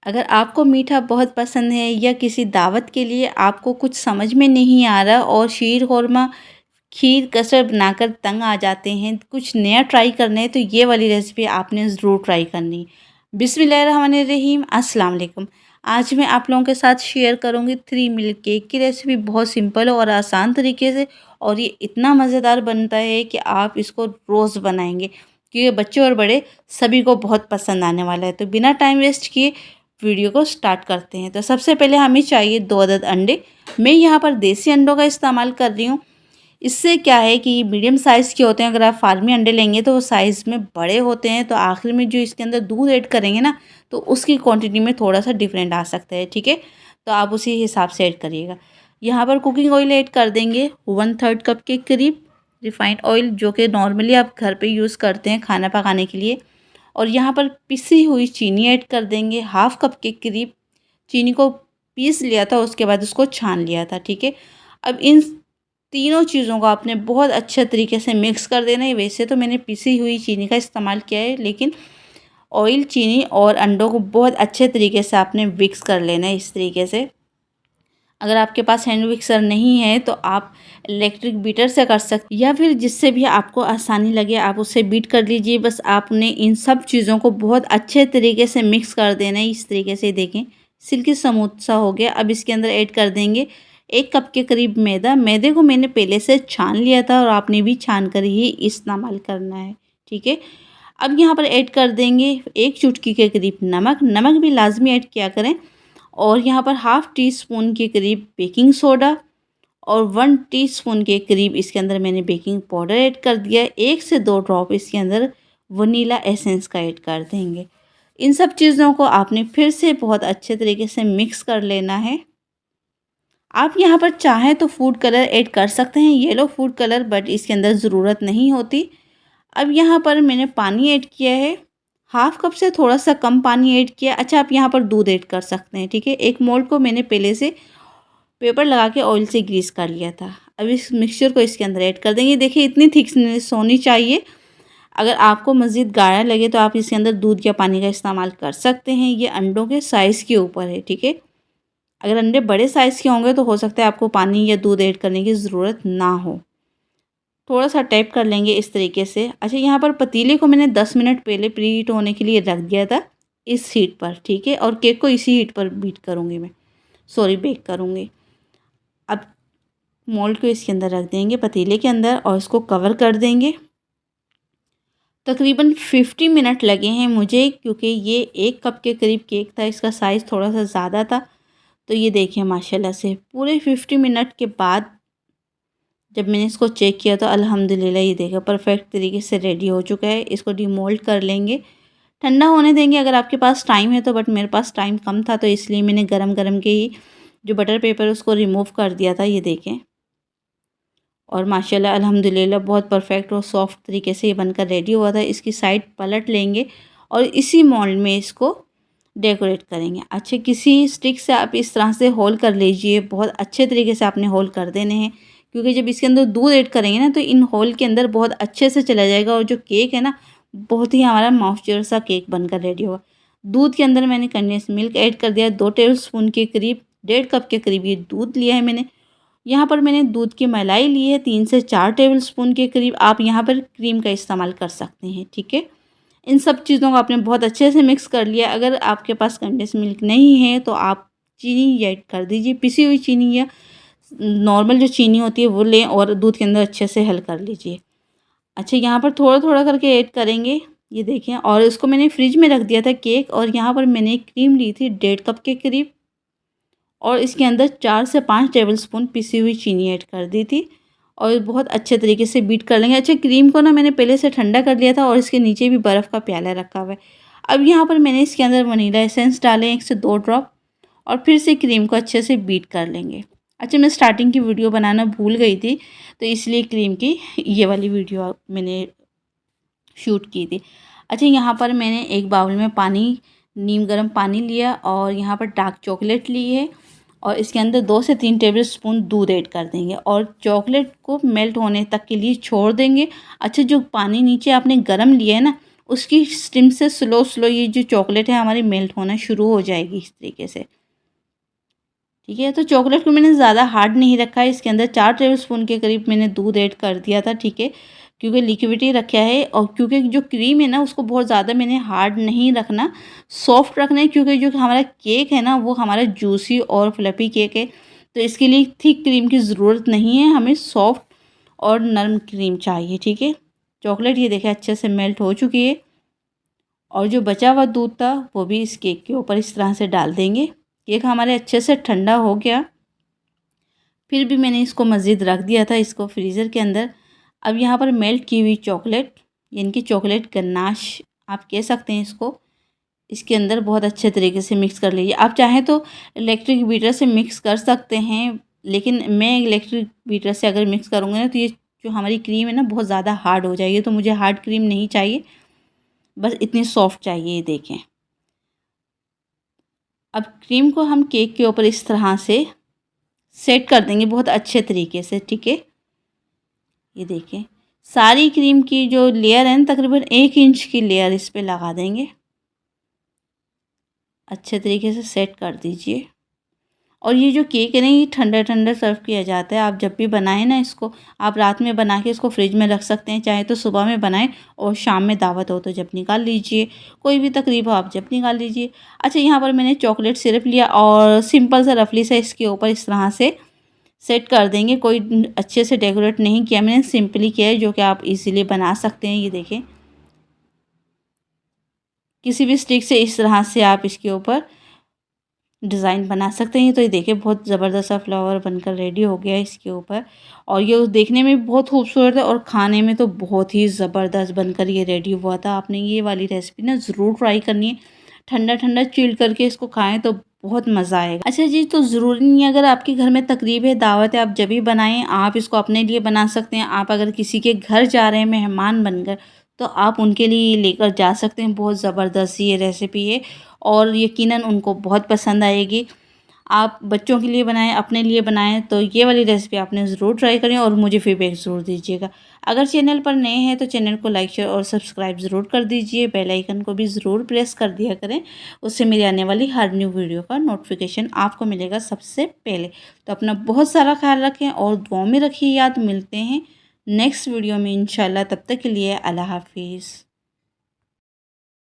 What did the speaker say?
अगर आपको मीठा बहुत पसंद है या किसी दावत के लिए आपको कुछ समझ में नहीं आ रहा और शीर खुरमा, खीर, कस्टर्ड बनाकर तंग आ जाते हैं, कुछ नया ट्राई करना है तो ये वाली रेसिपी आपने ज़रूर ट्राई करनी। बिस्मिल्लाहिर्रहमानिर्रहीम, अस्सलाम वालेकुम। आज मैं आप लोगों के साथ शेयर करूँगी 3 मिल्क केक की रेसिपी। बहुत सिंपल और आसान तरीके से, और ये इतना मज़ेदार बनता है कि आप इसको रोज़ बनाएंगे, क्योंकि बच्चे और बड़े सभी को बहुत पसंद आने वाला है। तो बिना टाइम वेस्ट किए वीडियो को स्टार्ट करते हैं। तो सबसे पहले हमें चाहिए 2 अदद अंडे। मैं यहाँ पर देसी अंडों का इस्तेमाल कर रही हूँ। इससे क्या है कि मीडियम साइज़ के होते हैं, अगर आप फार्मी अंडे लेंगे तो वो साइज़ में बड़े होते हैं, तो आखिर में जो इसके अंदर दूध ऐड करेंगे ना, तो उसकी क्वांटिटी में थोड़ा सा डिफरेंट आ सकता है, ठीक है। तो आप उसी हिसाब से ऐड करिएगा। यहाँ पर कुकिंग ऑयल ऐड कर देंगे 1/3 कप के करीब, रिफाइंड ऑयल, जो कि नॉर्मली आप घर पे यूज़ करते हैं खाना पकाने के लिए। और यहाँ पर पिसी हुई चीनी ऐड कर देंगे, हाफ़ कप के करीब। चीनी को पीस लिया था, उसके बाद उसको छान लिया था, ठीक है। अब इन तीनों चीज़ों को आपने बहुत अच्छे तरीके से मिक्स कर देना है। वैसे तो मैंने पिसी हुई चीनी का इस्तेमाल किया है, लेकिन ऑयल, चीनी और अंडों को बहुत अच्छे तरीके से आपने मिक्स कर लेना है इस तरीके से। अगर आपके पास हैंड मिक्सर नहीं है तो आप इलेक्ट्रिक बीटर से कर सकते, या फिर जिससे भी आपको आसानी लगे आप उससे बीट कर लीजिए। बस आपने इन सब चीज़ों को बहुत अच्छे तरीके से मिक्स कर देना है इस तरीके से। देखें, सिल्की स्मूथ सा हो गया। अब इसके अंदर ऐड कर देंगे 1 कप के करीब मैदा। मैदे को मैंने पहले से छान लिया था और आपने भी छान कर ही इस्तेमाल करना है, ठीक है। अब यहाँ पर ऐड कर देंगे 1 चुटकी के करीब नमक। नमक भी लाजमी ऐड किया करें। और यहाँ पर हाफ़ टी स्पून के करीब बेकिंग सोडा और 1 टीस्पून के करीब इसके अंदर मैंने बेकिंग पाउडर ऐड कर दिया। 1 से 2 ड्रॉप इसके अंदर वनीला एसेंस का ऐड कर देंगे। इन सब चीज़ों को आपने फिर से बहुत अच्छे तरीके से मिक्स कर लेना है। आप यहाँ पर चाहें तो फूड कलर ऐड कर सकते हैं, येलो फूड कलर, बट इसके अंदर ज़रूरत नहीं होती। अब यहाँ पर मैंने पानी ऐड किया है, हाफ़ कप से थोड़ा सा कम पानी ऐड किया। अच्छा, आप यहाँ पर दूध ऐड कर सकते हैं, ठीक है। एक मोल्ड को मैंने पहले से पेपर लगा के ऑयल से ग्रीस कर लिया था। अब इस मिक्सचर को इसके अंदर ऐड कर देंगे। देखिए, इतनी थिकनेस होनी चाहिए। अगर आपको मज़ीद गाढ़ा लगे तो आप इसके अंदर दूध या पानी का इस्तेमाल कर सकते हैं। ये अंडों के साइज़ के ऊपर है, ठीक है। अगर अंडे बड़े साइज़ के होंगे तो हो सकता है आपको पानी या दूध ऐड करने की ज़रूरत ना हो। थोड़ा सा टैप कर लेंगे इस तरीके से। अच्छा, यहाँ पर पतीले को मैंने 10 मिनट पहले प्री हीट होने के लिए रख दिया था इस हीट पर, ठीक है। और केक को इसी हीट पर बीट करूँगी मैं, सॉरी, बेक करूँगी। अब मोल्ड को इसके अंदर रख देंगे, पतीले के अंदर, और इसको कवर कर देंगे। तकरीबन 50 मिनट लगे हैं मुझे, क्योंकि ये 1 कप के करीब केक था, इसका साइज़ थोड़ा सा ज़्यादा था। तो ये देखिए, माशाल्लाह से पूरे 50 मिनट के बाद जब मैंने इसको चेक किया तो अल्हम्दुलिल्लाह ये देखा परफेक्ट तरीके से रेडी हो चुका है। इसको डीमोल्ड कर लेंगे, ठंडा होने देंगे अगर आपके पास टाइम है तो, बट मेरे पास टाइम कम था तो इसलिए मैंने गरम गरम के ही जो बटर पेपर उसको रिमूव कर दिया था, ये देखें। और माशाल्लाह अल्हम्दुलिल्लाह बहुत परफेक्ट और सॉफ्ट तरीके से ये बनकर रेडी हुआ था। इसकी साइड पलट लेंगे और इसी मोल्ड में इसको डेकोरेट करेंगे। अच्छा, किसी स्टिक से आप इस तरह से होल कर लीजिए, बहुत अच्छे तरीके से आपने होल कर देने हैं, क्योंकि जब इसके अंदर दूध ऐड करेंगे ना तो इन होल के अंदर बहुत अच्छे से चला जाएगा और जो केक है ना, बहुत ही हमारा मॉइस्चर सा केक बनकर रेडी होगा। दूध के अंदर मैंने कंडेंस मिल्क ऐड कर दिया 2 टेबलस्पून के करीब, 1.5 कप के करीब ये दूध लिया है मैंने। यहाँ पर मैंने दूध की मलाई ली है 3 से 4 टेबलस्पून के करीब। आप यहाँ पर क्रीम का इस्तेमाल कर सकते हैं, ठीक है। इन सब चीज़ों को आपने बहुत अच्छे से मिक्स कर लिया। अगर आपके पास कंडेंस मिल्क नहीं है तो आप चीनी ऐड कर दीजिए, पिसी हुई चीनी या नॉर्मल जो चीनी होती है वो लें और दूध के अंदर अच्छे से हल कर लीजिए। अच्छा, यहाँ पर थोड़ा थोड़ा करके ऐड करेंगे, ये देखें। और इसको मैंने फ्रिज में रख दिया था केक, और यहाँ पर मैंने क्रीम ली थी 1.5 कप के करीब, और इसके अंदर 4 से 5 टेबलस्पून पिसी हुई चीनी ऐड कर दी थी और बहुत अच्छे तरीके से बीट कर लेंगे। अच्छा, क्रीम को ना मैंने पहले से ठंडा कर लिया था और इसके नीचे भी बर्फ़ का प्याला रखा हुआ है। अब यहाँ पर मैंने इसके अंदर वनीला एसेंस डाले 1 से 2 ड्रॉप, और फिर से क्रीम को अच्छे से बीट कर लेंगे। अच्छा, मैं स्टार्टिंग की वीडियो बनाना भूल गई थी तो इसलिए क्रीम की ये वाली वीडियो मैंने शूट की थी। अच्छा, यहाँ पर मैंने एक बाउल में पानी, नीम गर्म पानी लिया और यहाँ पर डार्क चॉकलेट ली है, और इसके अंदर 2 से 3 टेबलस्पून दूध ऐड कर देंगे और चॉकलेट को मेल्ट होने तक के लिए छोड़ देंगे। अच्छा, जो पानी नीचे आपने गर्म लिया है ना, उसकी स्टिम से स्लो स्लो ये जो चॉकलेट है हमारी मेल्ट होना शुरू हो जाएगी इस तरीके से। ठीक है, तो चॉकलेट को मैंने ज़्यादा हार्ड नहीं रखा है, इसके अंदर 4 टेबलस्पून के करीब मैंने दूध ऐड कर दिया था। ठीक है, क्योंकि लिक्विडिटी रखा है और क्योंकि जो क्रीम है ना उसको बहुत ज़्यादा मैंने हार्ड नहीं रखना, सॉफ्ट रखना है, क्योंकि जो हमारा केक है ना वो हमारा जूसी और फ्लफी केक है, तो इसके लिए थिक क्रीम की ज़रूरत नहीं है, हमें सॉफ्ट और नरम क्रीम चाहिए। ठीक है, चॉकलेट ये देखें अच्छे से मेल्ट हो चुकी है और जो बचा हुआ दूध था वो भी इस केक के ऊपर इस तरह से डाल देंगे। केक हमारे अच्छे से ठंडा हो गया, फिर भी मैंने इसको मज़ीद रख दिया था इसको फ्रीज़र के अंदर। अब यहाँ पर मेल्ट की हुई चॉकलेट, यानी कि चॉकलेट गन्नाश आप कह सकते हैं इसको, इसके अंदर बहुत अच्छे तरीके से मिक्स कर लीजिए। आप चाहें तो इलेक्ट्रिक बीटर से मिक्स कर सकते हैं, लेकिन मैं इलेक्ट्रिक बीटर से अगर मिक्स करूँगी ना तो ये जो हमारी क्रीम है ना बहुत ज़्यादा हार्ड हो जाएगी, तो मुझे हार्ड क्रीम नहीं चाहिए, बस इतनी सॉफ्ट चाहिए। ये देखें, अब क्रीम को हम केक के ऊपर इस तरह से सेट कर देंगे बहुत अच्छे तरीके से। ठीक है, ये देखें सारी क्रीम की जो लेयर है ना तकरीबन 1 इंच की लेयर इस पे लगा देंगे, अच्छे तरीके से सेट कर दीजिए। और ये जो केक है ना ये ठंडा ठंडा सर्व किया जाता है। आप जब भी बनाएं ना इसको, आप रात में बना के इसको फ्रिज में रख सकते हैं, चाहे तो सुबह में बनाएं और शाम में दावत हो तो जब निकाल लीजिए, कोई भी तकरीब हो आप जब निकाल लीजिए। अच्छा, यहाँ पर मैंने चॉकलेट सिरप लिया और सिंपल सा रफली से इसके ऊपर इस तरह से सेट कर देंगे। कोई अच्छे से डेकोरेट नहीं किया मैंने, सिंपली किया है, जो कि आप इजीली बना सकते हैं। ये देखें, किसी भी स्टिक से इस तरह से आप इसके ऊपर डिज़ाइन बना सकते हैं। तो ये देखिए बहुत ज़बरदस्त सा फ्लावर बनकर रेडी हो गया है इसके ऊपर, और ये देखने में भी बहुत खूबसूरत है और खाने में तो बहुत ही ज़बरदस्त बनकर ये रेडी हुआ था। आपने ये वाली रेसिपी ना ज़रूर ट्राई करनी है, ठंडा ठंडा चिल करके इसको खाएं तो बहुत मज़ा आएगा। अच्छा जी, तो ज़रूरी नहीं है अगर आपके घर में तकरीब है, दावत है, आप जब भी बनाएं आप इसको अपने लिए बना सकते हैं। आप अगर किसी के घर जा रहे हैं मेहमान बनकर तो आप उनके लिए लेकर जा सकते हैं। बहुत ज़बरदस्त ये रेसिपी है और यकीनन उनको बहुत पसंद आएगी। आप बच्चों के लिए बनाएं, अपने लिए बनाएं, तो ये वाली रेसिपी आपने ज़रूर ट्राई करें और मुझे फीडबैक ज़रूर दीजिएगा। अगर चैनल पर नए हैं तो चैनल को लाइक शेयर और सब्सक्राइब ज़रूर कर दीजिए, बेल आइकन को भी ज़रूर प्रेस कर दिया करें, उससे मेरी आने वाली हर न्यू वीडियो का नोटिफिकेशन आपको मिलेगा सबसे पहले। तो अपना बहुत सारा ख्याल रखें और दुआओं में रखिए याद। मिलते हैं नेक्स्ट वीडियो में इंशाल्लाह, तब तक के लिए अल्लाह हाफिज़।